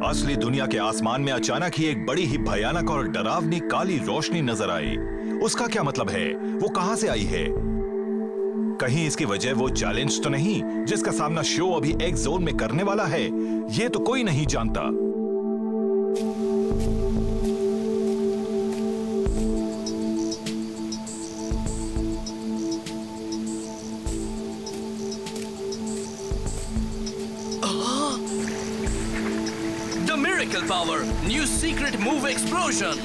असली दुनिया के आसमान में अचानक ही एक बड़ी ही भयानक और डरावनी काली रोशनी नजर आई। उसका क्या मतलब है? वो कहां से आई है? कहीं इसकी वजह वो चैलेंज तो नहीं जिसका सामना शो अभी एक्स जोन में करने वाला है? ये तो कोई नहीं जानता। The Miracle Power, new secret move explosion.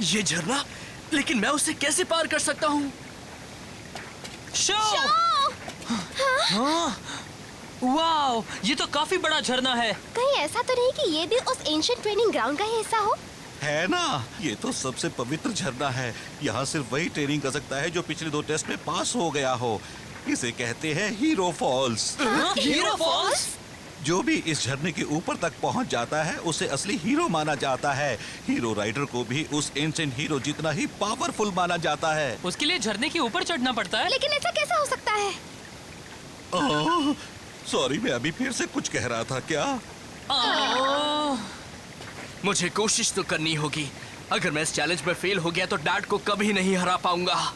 ये झरना, लेकिन मैं उसे कैसे पार कर सकता हूँ? शो! हाँ? वाओ, ये तो काफी बड़ा झरना है। कहीं ऐसा तो नहीं कि ये भी उस एंशिएंट ट्रेनिंग ग्राउंड का ही हिस्सा हो? है ना, ये तो सबसे पवित्र झरना है। यहाँ सिर्फ वही ट्रेनिंग कर सकता है जो पिछले 2 टेस्ट में पास हो गया हो। इसे कहते हैं हीरो फॉल्स। Hero false? जो भी इस झरने के ऊपर तक पहुँच जाता है उसे असली हीरो माना जाता है। हीरो राइडर को भी उस एंशिएंट हीरो जितना ही पावरफुल माना जाता है। उसके लिए झरने के ऊपर चढ़ना पड़ता है? लेकिन ऐसा कैसा हो सकता है? सॉरी, मैं अभी फिर से कुछ कह रहा था क्या? मुझे कोशिश तो करनी होगी। अगर मैं इस चैलेंज में फेल हो गया तो डैड को कभी नहीं हरा पाऊंगा।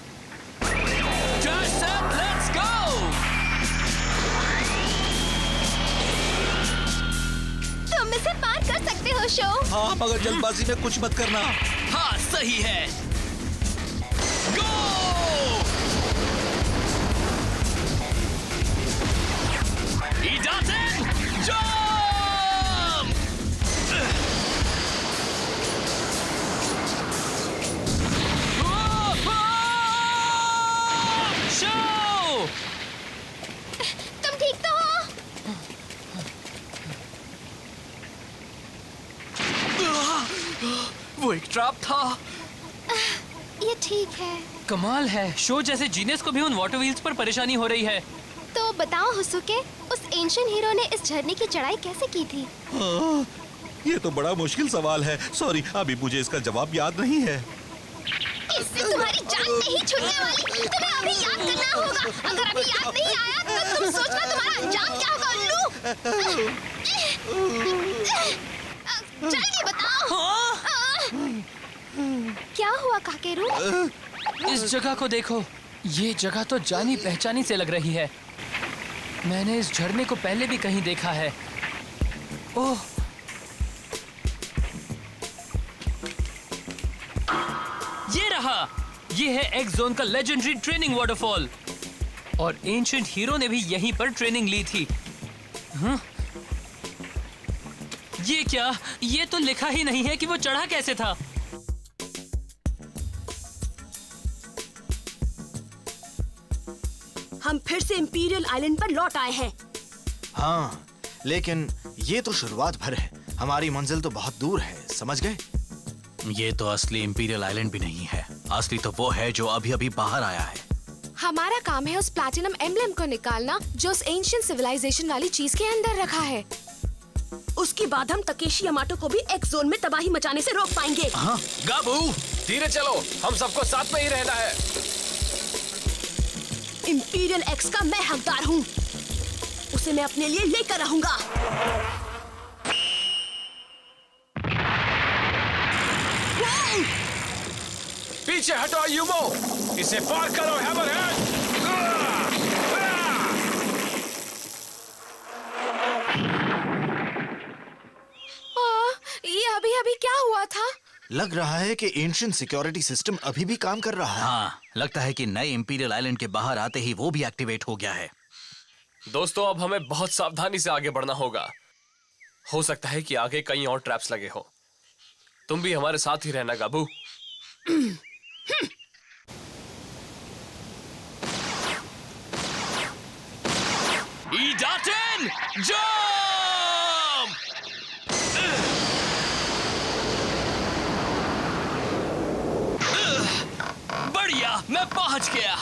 Just set, let's go! तुम इसे पार कर सकते हो शो। हाँ, मगर जल्दबाजी में कुछ मत करना। हाँ, सही है। Go! Idaten, jump! शो! तुम ठीक तो हो? वो एक ट्रैप था। ये ठीक है। कमाल है, शो जैसे जीनियस को भी उन वाटर व्हील्स पर परेशानी हो रही है। तो बताओ हुसुके, उस एंशिएंट हीरो ने इस झरने की चढ़ाई कैसे की थी? ये तो बड़ा मुश्किल सवाल है। सॉरी, अभी मुझे इसका जवाब याद नहीं है। इससे तुम्हारी जान नहीं छूटने वाली। तुम्हें अभी याद करना होगा। अगर अभी याद नहीं आया तो तुम सोचना तुम्हारा अंजाम क्या होगा उल्लू। जल्दी बताओ। क्या हुआ काकेरू? इस जगह को देखो, ये जगह तो जानी पहचानी से लग रही है। मैंने इस झरने को पहले भी कहीं देखा है। ओह, ये रहा। ये है एक्स जोन का लेजेंडरी ट्रेनिंग वाटरफॉल और एंशिएंट हीरो ने भी यहीं पर ट्रेनिंग ली थी। ये क्या? ये तो लिखा ही नहीं है कि वो चढ़ा कैसे था। हम फिर से इंपीरियल आइलैंड पर लौट आए हैं। हाँ, लेकिन ये तो शुरुआत भर है। हमारी मंजिल तो बहुत दूर है, समझ गए? ये तो असली इंपीरियल आइलैंड भी नहीं है। असली तो वो है जो अभी अभी बाहर आया है। हमारा काम है उस प्लैटिनम एम्ब्लेम को निकालना जो उस एंशिएंट सिविलाइजेशन वाली चीज के अंदर रखा है। उसके बाद हम तकेशी यामाटो को भी एक्स जोन में तबाही मचाने से रोक पाएंगे। हाँ? गाबू, धीरे चलो, हम सबको साथ में ही रहना है। इंपीरियल एक्स का मैं हकदार हूँ। उसे मैं अपने लिए लेकर रहूंगा। पीछे हटो यूमो, इसे पार करो हैमरहेड। ये अभी अभी क्या हुआ था? लग रहा है कि एंशिएंट सिक्योरिटी सिस्टम अभी भी काम कर रहा है। हाँ, लगता है कि नए इंपीरियल आइलैंड के बाहर आते ही वो भी एक्टिवेट हो गया है। दोस्तों, अब हमें बहुत सावधानी से आगे बढ़ना होगा। हो सकता है कि आगे कहीं और ट्रैप्स लगे हो। तुम भी हमारे साथ ही रहना गाबू। Idaten, jump! बढ़िया, मैं पहुंच गया।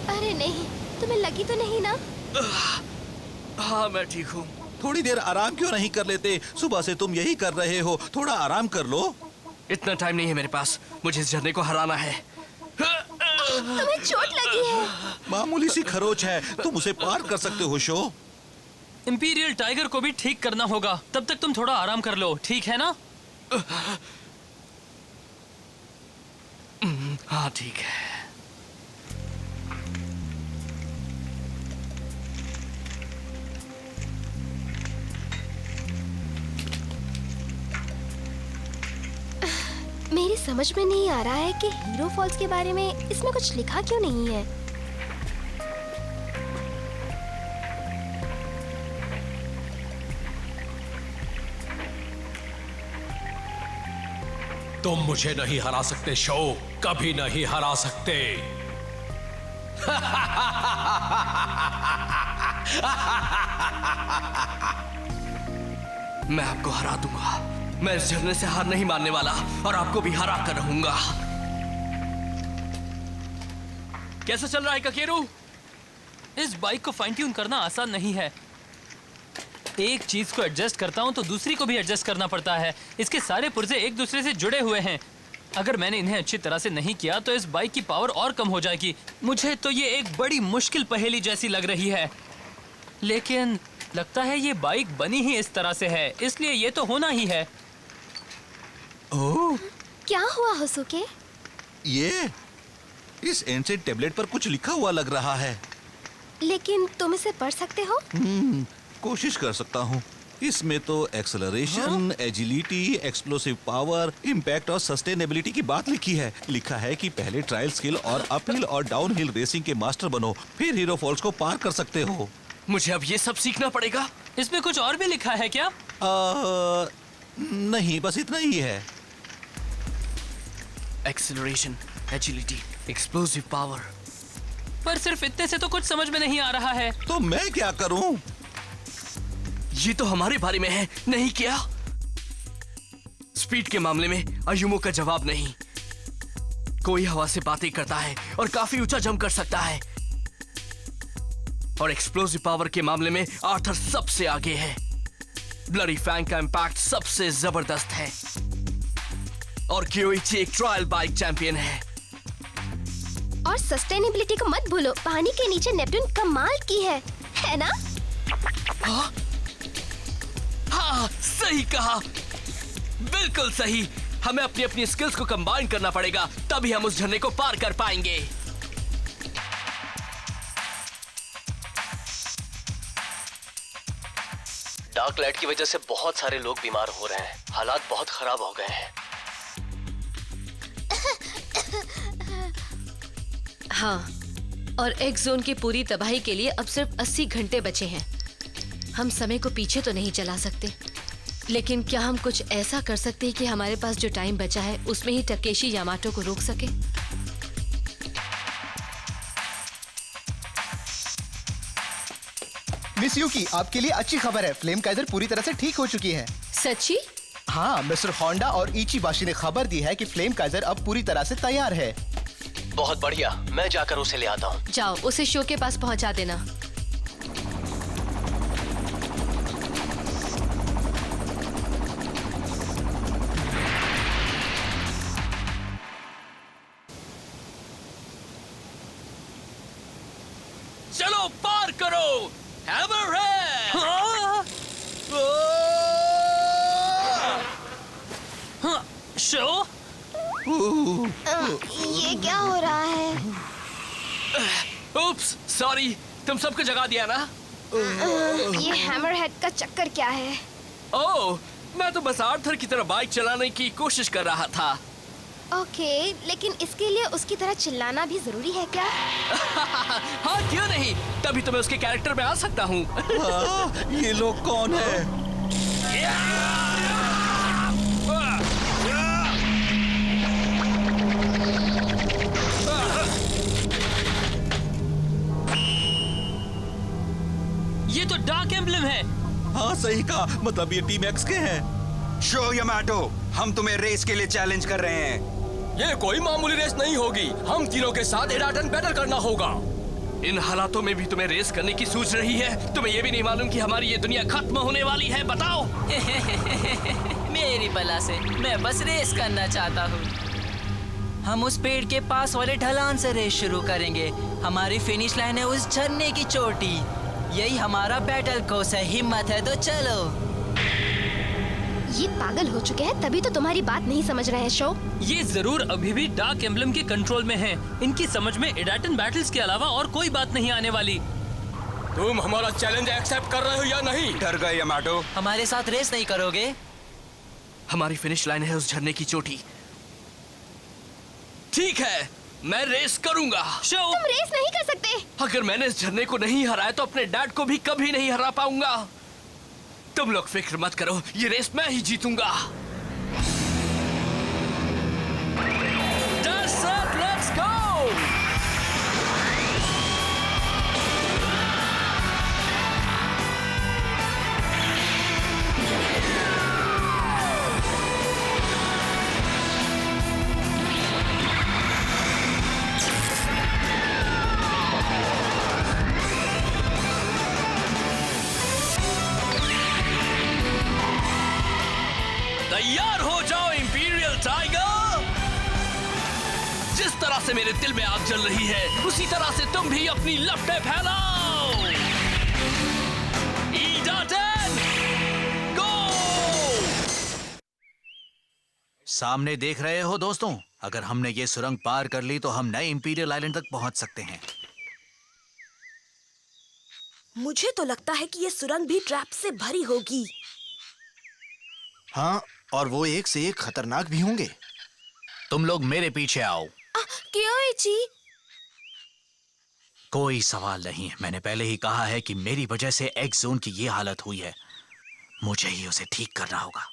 अरे नहीं, तुम्हें लगी तो नहीं ना? हाँ मैं ठीक हूँ। थोड़ी देर आराम क्यों नहीं कर लेते? सुबह से तुम यही कर रहे हो, थोड़ा आराम कर लो। इतना टाइम नहीं है मेरे पास, मुझे इस झरने को हराना है। तुम्हें चोट लगी है। मामूली सी खरोच है, तुम उसे पार कर सकते हो शो। इंपीरियल टाइगर को भी ठीक करना होगा, तब तक तुम थोड़ा आराम कर लो, ठीक है ना? हाँ ठीक है। मेरी समझ में नहीं आ रहा है कि हीरो फॉल्स के बारे में इसमें कुछ लिखा क्यों नहीं है। तुम मुझे नहीं हरा सकते शो, कभी नहीं हरा सकते। मैं आपको हरा दूंगा। मैं इस झरने से हार नहीं मानने वाला और आपको भी हरा कर रहूंगा। कैसा चल रहा है ककेरू? इस बाइक को फाइन ट्यून करना आसान नहीं है। एक चीज को एडजस्ट करता हूँ तो दूसरी को भी एडजस्ट करना पड़ता है। इसके सारे पुर्जे एक दूसरे से जुड़े हुए हैं। अगर मैंने इन्हें अच्छी तरह से नहीं किया तो इस बाइक की पावर और कम हो जाएगी। मुझे तो ये एक बड़ी मुश्किल पहेली जैसी लग रही है, लेकिन लगता है ये बाइक बनी ही इस तरह से है, इसलिए ये तो होना ही है। ओह, क्या हुआ होसुके? ये इस एंसेंट टेबलेट पर कुछ लिखा हुआ लग रहा है। लेकिन तुम इसे पढ़ सकते हो? कोशिश कर सकता हूँ। इसमें तो acceleration, agility, explosive power, impact और सस्टेनेबिलिटी की बात लिखी है। लिखा है कि पहले ट्रायल स्किल और अपहिल और डाउनहिल रेसिंग के मास्टर बनो, फिर हीरो फॉल्स को पार कर सकते हो। मुझे अब ये सब सीखना पड़ेगा। इसमें कुछ और भी लिखा है क्या? नहीं, बस इतना ही है। Acceleration, agility, explosive power. पर सिर्फ इतने से तो कुछ समझ में नहीं आ रहा है। तो मैं क्या करूं? ये तो हमारे बारे में है, नहीं क्या? स्पीड के मामले में अयुमो का जवाब नहीं। कोई हवा से बातें करता है और काफी ऊंचा जंप कर सकता है। और एक्सप्लोसिव पावर के मामले में आर्थर सबसे आगे है। ब्लडी फैंग का इम्पैक्ट सबसे जबरदस्त है। और क्योइची एक ट्रायल बाइक चैंपियन है। और सस्टेनेबिलिटी को मत भूलो, पानी के नीचे नेपट्टून कमाल की है ना? हाँ, सही कहा, बिल्कुल सही। हमें अपनी अपनी स्किल्स को कंबाइन करना पड़ेगा, तभी हम उस झरने को पार कर पाएंगे। डार्क लाइट की वजह से बहुत सारे लोग बीमार हो रहे हैं। हालात बहुत खराब हो गए हैं। हाँ, और एक्स जोन की पूरी तबाही के लिए अब सिर्फ 80 घंटे बचे हैं। हम समय को पीछे तो नहीं चला सकते, लेकिन क्या हम कुछ ऐसा कर सकते हैं कि हमारे पास जो टाइम बचा है उसमें ही टकेशी यामाटो को रोक सके? मिस यूकी, आपके लिए अच्छी खबर है। फ्लेम काइजर पूरी तरह से ठीक हो चुकी है। सच्ची? हाँ, मिस्टर होंडा और इचीबाशी ने खबर दी है कि फ्लेम काइजर अब पूरी तरह से तैयार है। बहुत बढ़िया, मैं जाकर उसे ले आता हूँ। जाओ, उसे शो के पास पहुंचा देना। चलो पार करो। हैमरहेड! शो? ये क्या हो रहा है? उप्स, सॉरी, तुम सबको जगा दिया ना? ये हैमरहेड का चक्कर क्या है? ओह, मैं तो बस आर्थर की तरह बाइक चलाने की कोशिश कर रहा था। ओके, लेकिन इसके लिए उसकी तरह चिल्लाना भी जरूरी है क्या? हाँ, क्यों नहीं? तभी तो मैं उसके कैरेक्टर में आ सकता हूँ। ये लोग कौन है? ये तो डार्क एम्ब्लम है। हाँ, सही कहा, मतलब ये टीम एक्स के हैं। शो यामाटो, हम तुम्हें रेस के लिए चैलेंज कर रहे हैं। ये कोई मामूली रेस नहीं होगी। हम तीनों के साथ एडाटन बैटल करना होगा। इन हालातों में भी तुम्हें रेस करने की सूझ रही है? तुम्हें ये भी नहीं मालूम कि हमारी ये दुनिया खत्म होने वाली है? बताओ। मेरी बला से, मैं बस रेस करना चाहता हूँ। हम उस पेड़ के पास वाले ढलान से रेस शुरू करेंगे। हमारी फिनिश लाइन है उस झरने की चोटी। यही हमारा बैटल कोर्स है। हिम्मत है तो चलो। ये पागल हो चुके हैं, तभी तो तुम्हारी बात नहीं समझ रहे हैं शो। ये जरूर अभी भी डार्क एम्बलम के कंट्रोल में हैं। इनकी समझ में एडाटन बैटल्स के अलावा और कोई बात नहीं आने वाली। तुम हमारा चैलेंज एक्सेप्ट कर रहे हो या नहीं? डर गए यामाटो? हमारे साथ रेस नहीं करोगे? हमारी फिनिश लाइन है उस झरने की चोटी। ठीक है, मैं रेस करूंगा। शो, तुम रेस नहीं कर सकते। अगर मैंने इस झरने को नहीं हराया तो अपने डैड को भी कभी नहीं हरा पाऊंगा। तुम लोग फिक्र मत करो, ये रेस मैं ही जीतूंगा। Let's go! तैयार हो जाओ इंपीरियल टाइगर। जिस तरह से मेरे दिल में आग जल रही है, उसी तरह से तुम भी अपनी लपटें फैलाओ। ईडाटन, गो! सामने देख रहे हो दोस्तों, अगर हमने ये सुरंग पार कर ली तो हम नए इंपीरियल आइलैंड तक पहुंच सकते हैं। मुझे तो लगता है कि ये सुरंग भी ट्रैप से भरी होगी। हाँ, और वो एक से एक खतरनाक भी होंगे। तुम लोग मेरे पीछे आओ। क्यों इची? कोई सवाल नहीं है। मैंने पहले ही कहा है कि मेरी वजह से एक्स जोन की ये हालत हुई है। मुझे ही उसे ठीक करना होगा।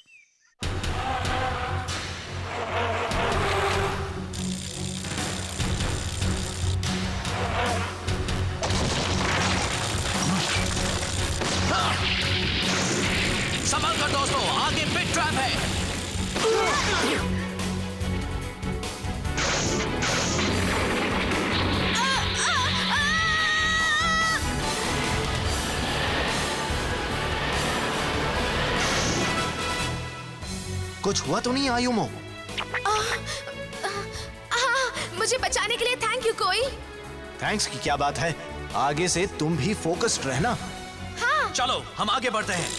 संभल कर दोस्तों, आगे पिट ट्रैप है। कुछ हुआ तो नहीं आयुमो? मुझे बचाने के लिए थैंक यू कोई। थैंक्स की क्या बात है, आगे से तुम भी फोकस्ड रहना। हाँ। चलो हम आगे बढ़ते हैं।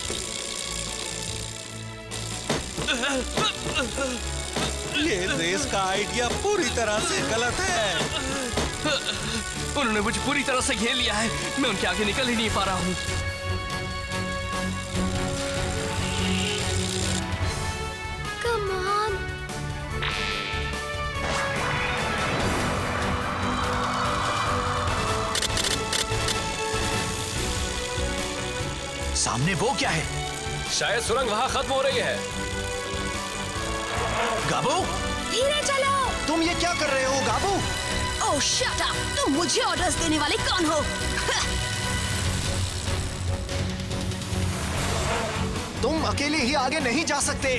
ये रेस का आइडिया पूरी तरह से गलत है। उन्होंने मुझे पूरी तरह से घेर लिया है। मैं उनके आगे निकल ही नहीं पा रहा हूँ। Come on. सामने वो क्या है? शायद सुरंग वहां खत्म हो रही है। गाबू, धीरे चलो। तुम ये क्या कर रहे हो गाबू? ओह शट अप, तुम मुझे ऑर्डर्स देने वाले कौन हो? तुम अकेले ही आगे नहीं जा सकते।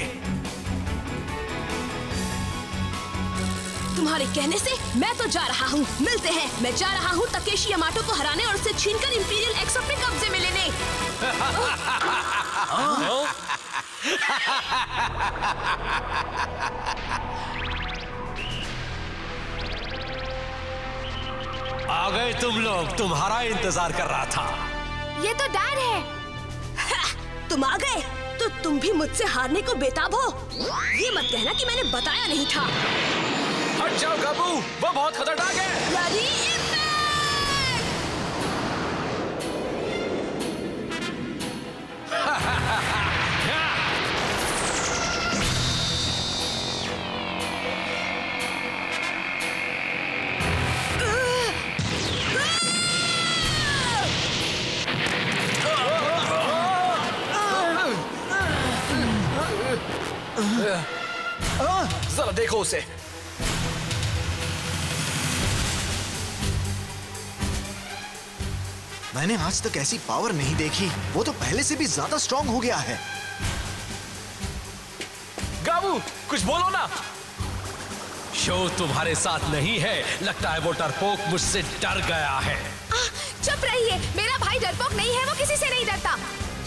तुम्हारे कहने से मैं तो जा रहा हूँ। मिलते हैं। मैं जा रहा हूँ तकेशी यामाटो को हराने और उसे छीनकर इंपीरियल एक्स अपने कब्जे में लेने। आ गए तुम लोग, तुम्हारा इंतजार कर रहा था। ये तो डैड है। तुम आ गए तो तुम भी मुझसे हारने को बेताब हो। ये मत कहना कि मैंने बताया नहीं था। हट जाओ गाबू, वो बहुत खतरनाक है। यारी जरा देखो उसे। मैंने आज तक ऐसी पावर नहीं देखी। वो तो पहले से भी ज्यादा स्ट्रांग हो गया है। गाबू, कुछ बोलो ना। शो तुम्हारे साथ नहीं है। लगता है वो डरपोक मुझसे डर गया है। चुप रहिए, मेरा भाई डरपोक नहीं है, वो किसी से नहीं डरता।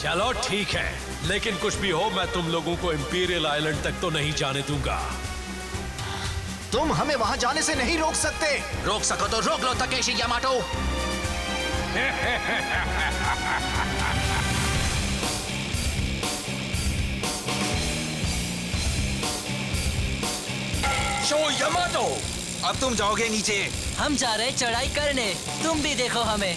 चलो ठीक है, लेकिन कुछ भी हो मैं तुम लोगों को इंपीरियल आइलैंड तक तो नहीं जाने दूंगा। तुम हमें वहां जाने से नहीं रोक सकते। रोक सको तो रोक लो तकेशी यामाटो। शो यामाटो, अब तुम जाओगे नीचे। हम जा रहे चढ़ाई करने, तुम भी देखो हमें।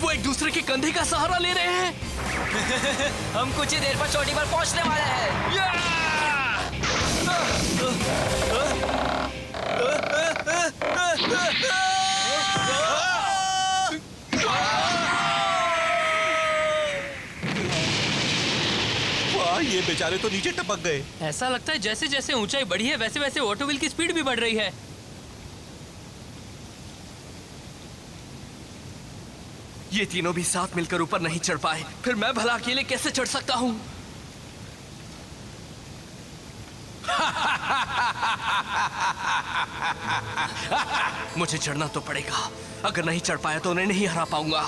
वो एक दूसरे के कंधे का सहारा ले रहे हैं। हम कुछ ही देर पर चोटी पर पहुंचने वाले हैं। वाह, ये बेचारे तो नीचे टपक गए। ऐसा लगता है जैसे जैसे ऊंचाई बढ़ी है वैसे वैसे ऑटोव्हील की स्पीड भी बढ़ रही है। ये तीनों भी साथ मिलकर ऊपर नहीं चढ़ पाए, फिर मैं भला अकेले कैसे चढ़ सकता हूँ? मुझे चढ़ना तो पड़ेगा। अगर नहीं चढ़ पाया तो उन्हें नहीं हरा पाऊंगा।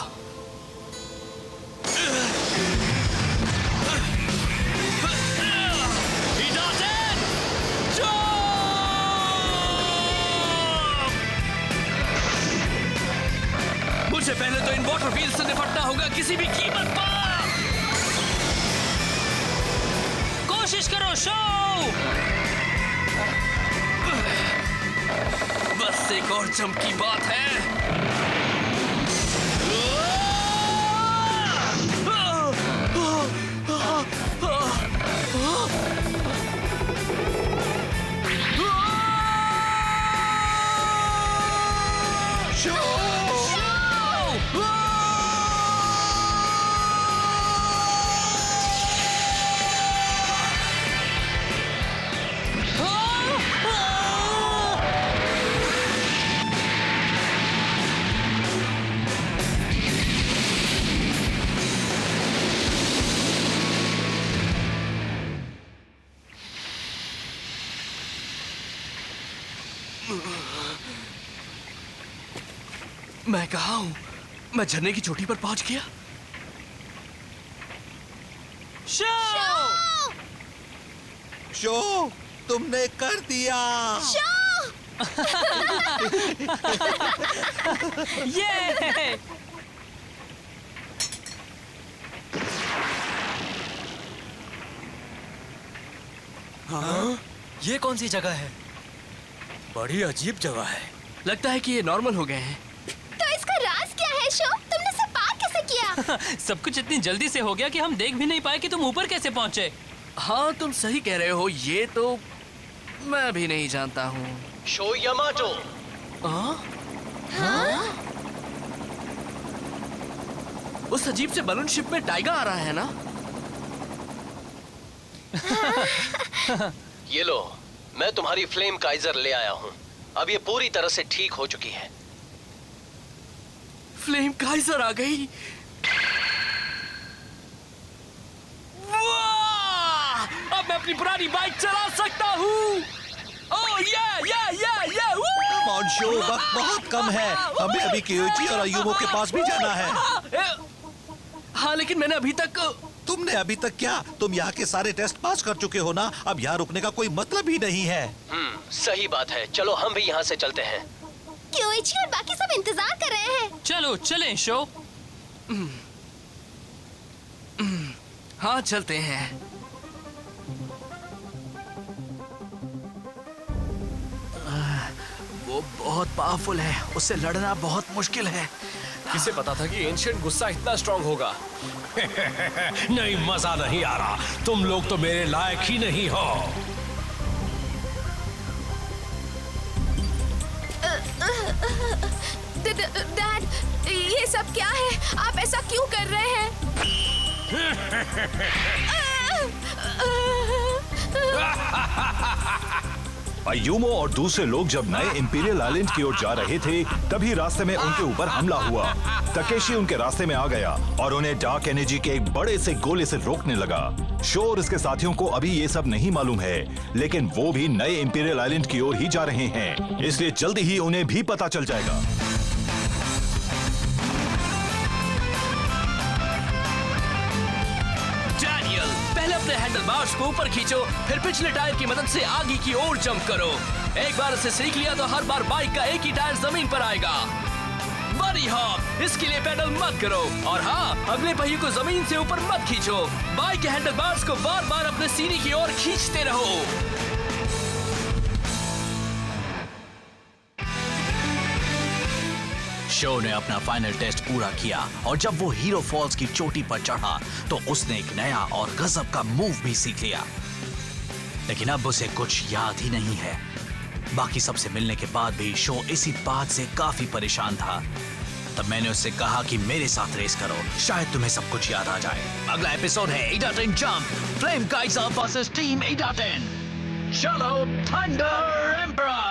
मुझे पहले तो इन वाटर व्हील से निपटना होगा किसी भी कीमत पर। कोशिश करो शो। बस एक और जंप की बात है। मैं कहाँ हूँ? मैं झरने की चोटी पर पहुंच गया। शो, तुमने कर दिया। ये हाँ? ये कौन सी जगह है? बड़ी अजीब जगह है। लगता है कि ये नॉर्मल हो गए हैं। तो इसका राज क्या है शो? तुमने इसे पार कैसे किया? सब कुछ इतनी जल्दी से हो गया कि हम देख भी नहीं पाए कि तुम ऊपर कैसे पहुंचे। हाँ, तुम सही कह रहे हो। ये तो मैं भी नहीं जानता हूँ। Show Yamato. हाँ? उस अजीब से बलून शिप में टाइगर आ रहा है ना? ये लो, मैं तुम्हारी फ्लेम काइजर ले आया हूँ। अब ये पूरी तरह से ठीक हो चुकी है। फ्लेम काइजर आ गई। वाह! अब मैं अपनी पुरानी बाइक चला सकता हूँ। ओह ये मॉन्शो, वक्त बहुत कम है। हमें अभी कियोची और अयुमो के पास भी जाना है। हाँ, लेकिन मैंने अभी तक। तुमने अभी तक क्या? तुम यहाँ के सारे टेस्ट पास कर चुके हो ना। अब यहाँ रुकने का कोई मतलब ही नहीं है। सही बात है। चलो हम भी यहाँ से चलते हैं। क्योइची और बाकी सब इंतजार कर रहे हैं। चलो चलें शो। हाँ, चलते हैं। वो बहुत पावरफुल है, उससे लड़ना बहुत मुश्किल है। किसे पता था कि एंशिएंट गुस्सा इतना स्ट्रांग होगा? नहीं, मजा नहीं आ रहा। तुम लोग तो मेरे लायक ही नहीं हो। डैड, ये सब क्या है? आप ऐसा क्यों कर रहे हैं? अयूमो और दूसरे लोग जब नए इंपीरियल आइलैंड की ओर जा रहे थे, तभी रास्ते में उनके ऊपर हमला हुआ। तकेशी उनके रास्ते में आ गया और उन्हें डार्क एनर्जी के एक बड़े से गोले से रोकने लगा। शो और इसके साथियों को अभी ये सब नहीं मालूम है, लेकिन वो भी नए इंपीरियल आइलैंड की ओर ही जा रहे हैं, इसलिए जल्दी ही उन्हें भी पता चल जाएगा। पहले अपने हैंडल बार्स को ऊपर खींचो, फिर पिछले टायर की मदद से आगे की ओर जंप करो। एक बार इसे सीख लिया तो हर बार बाइक का एक ही टायर जमीन पर आएगा। बड़ी हॉप, इसके लिए पेडल मत करो, और हाँ, अगले पहिए को जमीन से ऊपर मत खींचो। बाइक के हैंडल बार्स को बार बार अपने सीने की ओर खींचते रहो। शो ने अपना फाइनल टेस्ट पूरा किया और जब वो हीरो फॉल्स की चोटी पर चढ़ा तो उसने एक नया और गजब का मूव भी सीख लिया, लेकिन अब उसे कुछ याद ही नहीं है। बाकी सबसे मिलने के बाद भी शो इसी बात से काफी परेशान था। तब मैंने उससे कहा कि मेरे साथ रेस करो, शायद तुम्हें सब कुछ याद आ जाए। अगला एपिसोड है एडाटन jump, flame kaiser versus team एडाटन। चलो थंडर एम्परर।